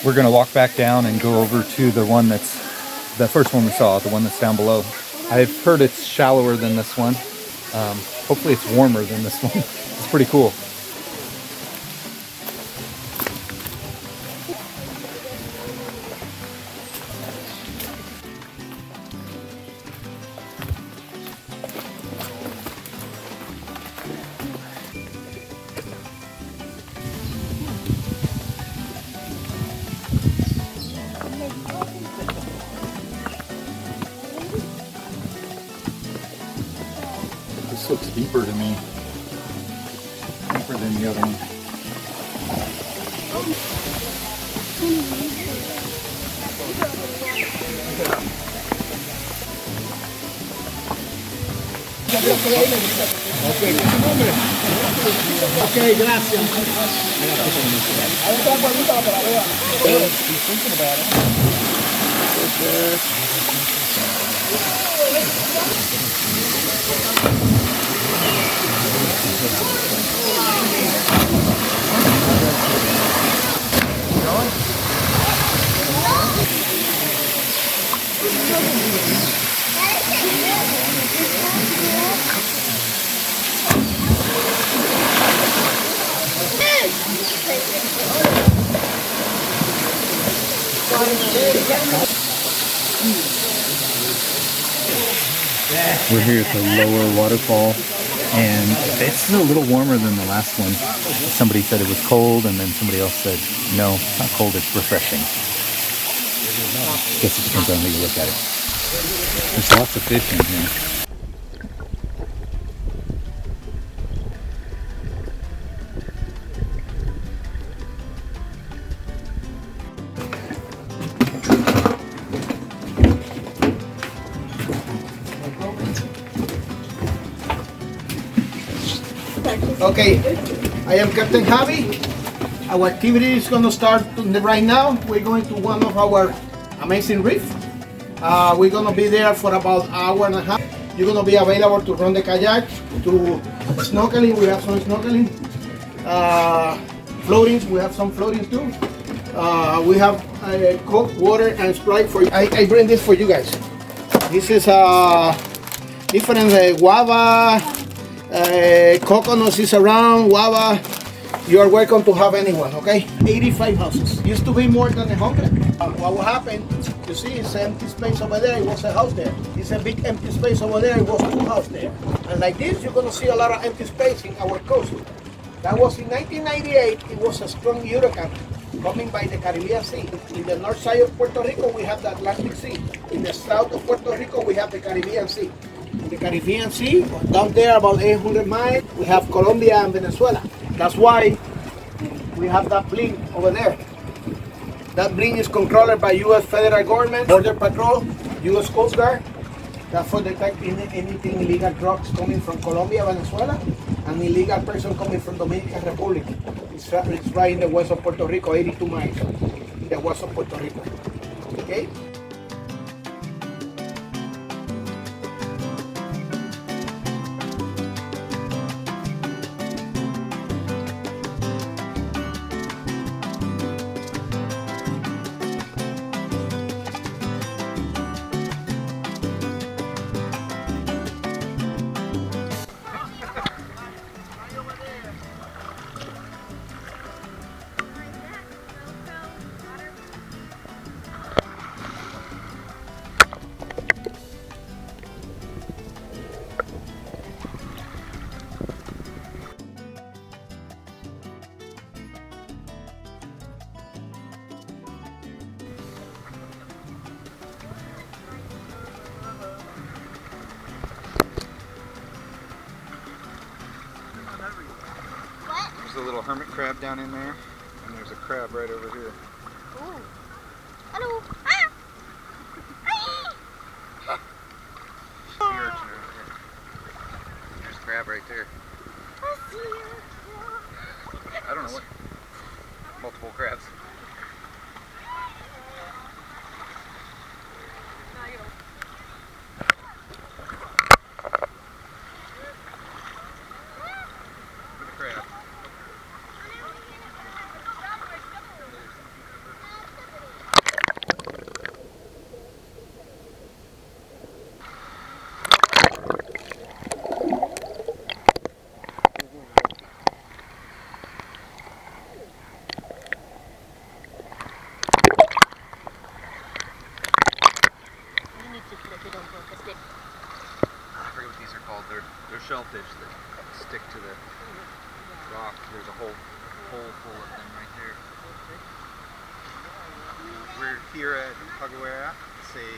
We're gonna walk back down and go over to the one that's the first one we saw, the one that's down below. I've heard it's shallower than this one. Hopefully it's warmer than this one. It's pretty cool. This looks deeper to me. Deeper than the other one. Okay, gracias. He's thinking about it. We're here at the lower waterfall, and it's a little warmer than the last one. Somebody said it was cold, and then somebody else said, no, it's not cold, it's refreshing. Guess it depends on how you look at it. There's lots of fish in here. Okay, I am Captain Javi. Our activity is going to start right now. We're going to one of our amazing reefs. We're going to be there for about an hour and a half. You're going to be available to run the kayak, to snorkeling. We have some snorkeling. Floatings, we have some floating too. We have Coke, water, and Sprite for you. I bring this for you guys. This is different guava, coconuts is around, guava. You are welcome to have anyone, okay? 85 houses. Used to be more than 100. What will happen, you see, it's empty space over there, it was a house there. It's a big empty space over there, it was two houses there. And like this, you're gonna see a lot of empty space in our coast. That was in 1998, it was a strong hurricane coming by the Caribbean Sea. In the north side of Puerto Rico, we have the Atlantic Sea. In the south of Puerto Rico, we have the Caribbean Sea. In the Caribbean Sea, down there about 800 miles, we have Colombia and Venezuela. That's why we have that bling over there. That bling is controlled by U.S. federal government, Border Patrol, U.S. Coast Guard. That's for detecting anything illegal drugs coming from Colombia, Venezuela, and illegal person coming from Dominican Republic. It's right in the west of Puerto Rico, 82 miles in the west of Puerto Rico. Okay? There's a little hermit crab down in there, and there's a crab right over here. Ooh. Hello. Ah. Sea urchin over here. There's crab right there. I don't know what. Multiple crabs. Look at the crab. I forget what these are called. They're shellfish that stick to the rock. There's a whole hole full of them right there. We're here at Paguera. It's a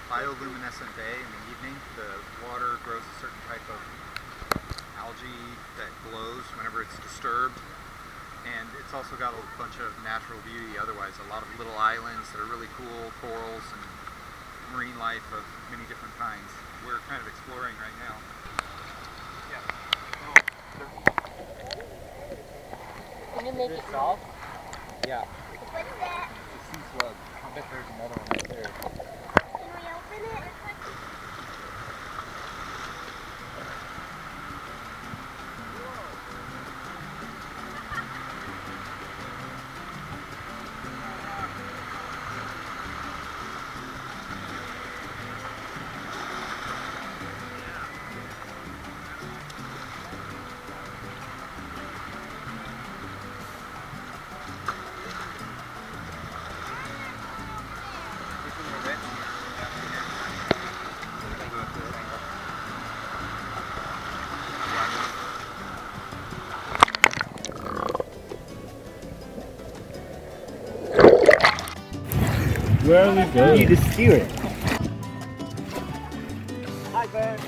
bioluminescent bay in the evening. The water grows a certain type of algae that glows whenever it's disturbed. And it's also got a bunch of natural beauty otherwise. A lot of little islands that are really cool, corals and marine life of many different kinds. We're kind of exploring right now. Yeah. Can you make it Soft? Yeah. What's that? It's a sea slug. I bet there's another one right there. Can we open it? Where are we going? You need to steer it. Hi, bird.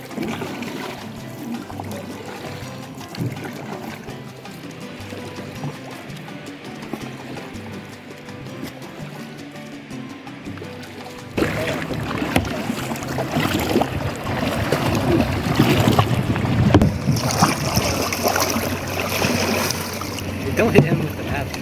Don't hit him with the paddle.